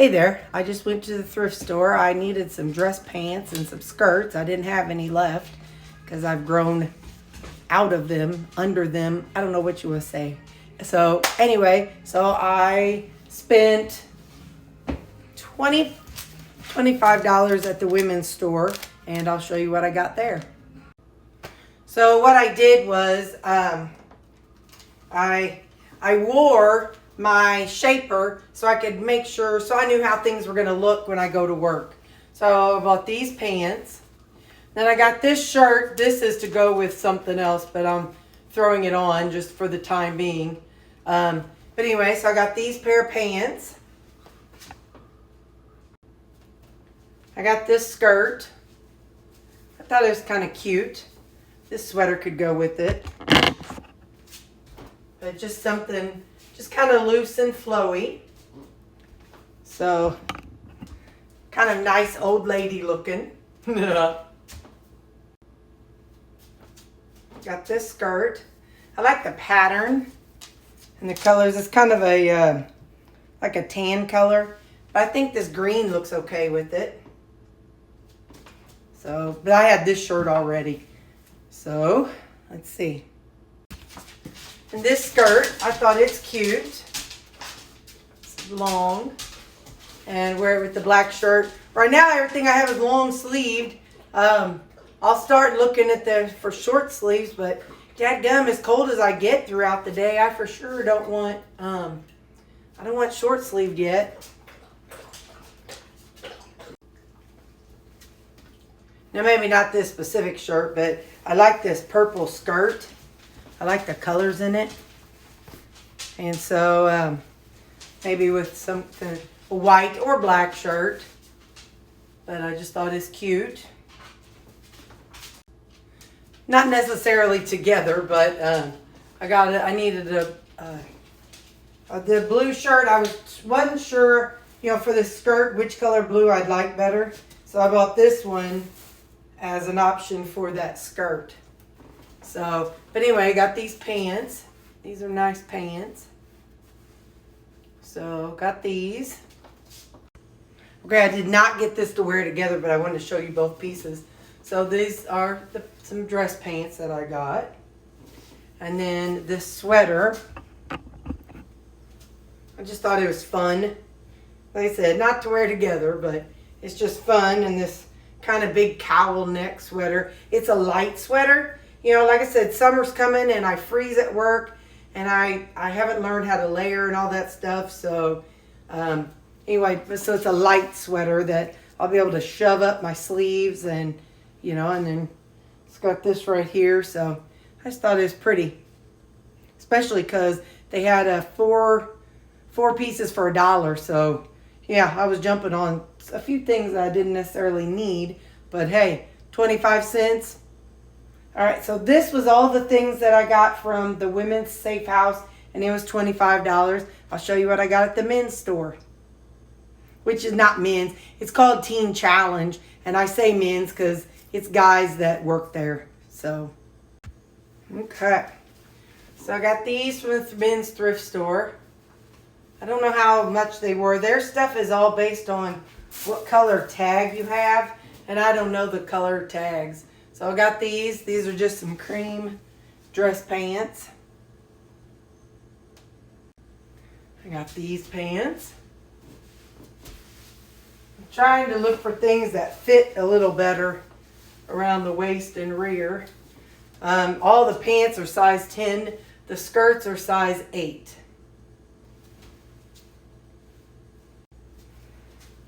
Hey there, I just went to the thrift store. I needed some dress pants and some skirts. I didn't have any left because I've grown out of them, under them. I don't know what you would say. So anyway, I spent $25 at the women's store, and I'll show you what I got there. So what I did was I wore my shaper so I could make sure, so I knew how things were going to look when I go to work. So I bought these pants. Then I got this shirt. This is to go with something else, but I'm throwing it on just for the time being. But anyway, so I got these pair of pants. I got this skirt. I thought it was kind of cute. This sweater could go with it. But just something, just kind of loose and flowy. So, kind of nice old lady looking. Got this skirt. I like the pattern and the colors. It's kind of a, like a tan color. But I think this green looks okay with it. So, but I had this shirt already. So, let's see. And this skirt, I thought it's cute. It's long. And wear it with the black shirt. Right now, everything I have is long sleeved. I'll start looking at for short sleeves, but dadgum, as cold as I get throughout the day, I for sure don't want, I don't want short sleeved yet. Now, maybe not this specific shirt, but I like this purple skirt. I like the colors in it. And so, maybe with something, a white or black shirt. But I just thought it's cute. Not necessarily together, but I needed the blue shirt. I wasn't sure, for the skirt, which color blue I'd like better. So I bought this one as an option for that skirt. So, but anyway, I got these pants. These are nice pants. So, got these. Okay, I did not get this to wear together, but I wanted to show you both pieces. So these are some dress pants that I got. And then this sweater. I just thought it was fun. Like I said, not to wear together, but it's just fun. And this kind of big cowl neck sweater. It's a light sweater. Like I said, summer's coming and I freeze at work. And I haven't learned how to layer and all that stuff. So anyway, so it's a light sweater that I'll be able to shove up my sleeves and, and then it's got this right here. So I just thought it was pretty, especially because they had four pieces for $1. So yeah, I was jumping on a few things that I didn't necessarily need, but hey, 25 cents. All right, so this was all the things that I got from the women's safe house, and it was $25. I'll show you what I got at the men's store, which is not men's. It's called Teen Challenge, and I say men's because it's guys that work there. So, okay. So I got these from the men's thrift store. I don't know how much they were. Their stuff is all based on what color tag you have, and I don't know the color tags. So I got these. These are just some cream dress pants. I got these pants. I'm trying to look for things that fit a little better around the waist and rear. All the pants are size 10. The skirts are size 8.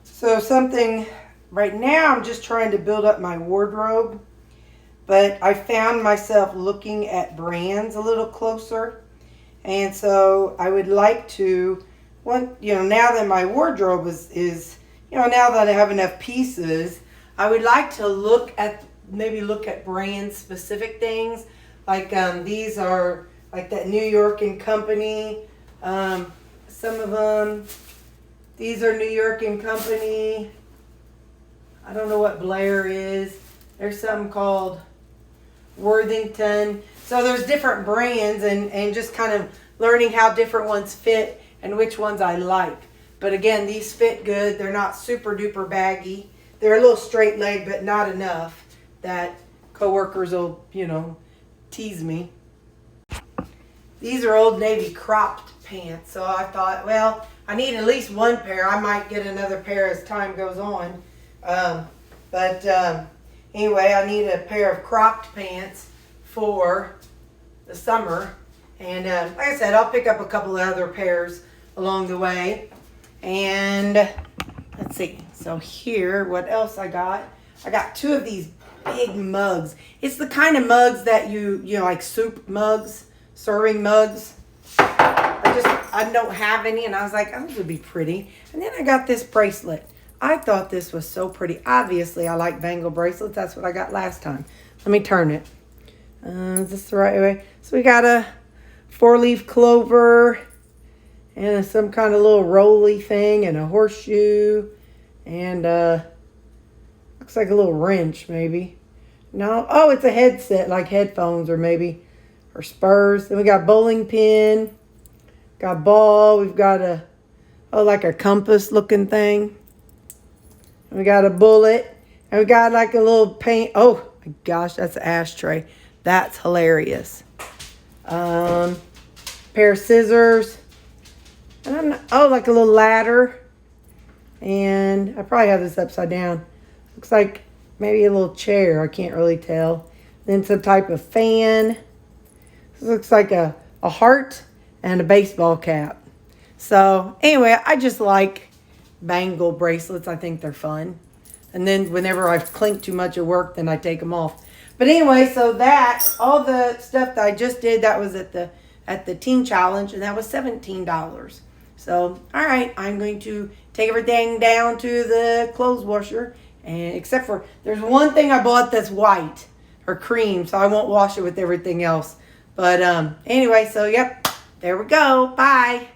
So something, right now I'm just trying to build up my wardrobe. But I found myself looking at brands a little closer. And so I would like to, now that my wardrobe is now that I have enough pieces, I would like to maybe look at brand specific things. Like these are like that New York and Company. Some of them, these are New York and Company. I don't know what Blair is. There's something called Worthington. So there's different brands and just kind of learning how different ones fit and which ones I like. But again, these fit good. They're not super duper baggy. They're a little straight leg, but not enough that coworkers will, tease me. These are Old Navy cropped pants. So I thought, well, I need at least one pair. I might get another pair as time goes on. Anyway, I need a pair of cropped pants for the summer. And like I said, I'll pick up a couple of other pairs along the way. And let's see. So here, what else I got? I got 2 of these big mugs. It's the kind of mugs that you like soup mugs, serving mugs. I don't have any, and I was like, oh, this would be pretty. And then I got this bracelet. I thought this was so pretty. Obviously, I like bangle bracelets. That's what I got last time. Let me turn it. Is this the right way? So we got a 4-leaf clover and some kind of little rolly thing and a horseshoe and looks like a little wrench maybe. No, oh, it's a headset like headphones or spurs. Then we got a bowling pin, got a ball. We've got like a compass looking thing. And we got a bullet and we got like a little paint. Oh my gosh, that's an ashtray. That's hilarious. Pair of scissors. And like a little ladder. And I probably have this upside down. Looks like maybe a little chair. I can't really tell. Then some type of fan. This looks like a heart and a baseball cap. So anyway, I just like bangle bracelets. I think they're fun. And then whenever I clink too much at work, then I take them off. But anyway, so all the stuff that I just did, that was at the Teen Challenge, and that was $17. So, all right, I'm going to take everything down to the clothes washer, and except for there's one thing I bought that's white or cream, so I won't wash it with everything else. But anyway, so yep, there we go. Bye.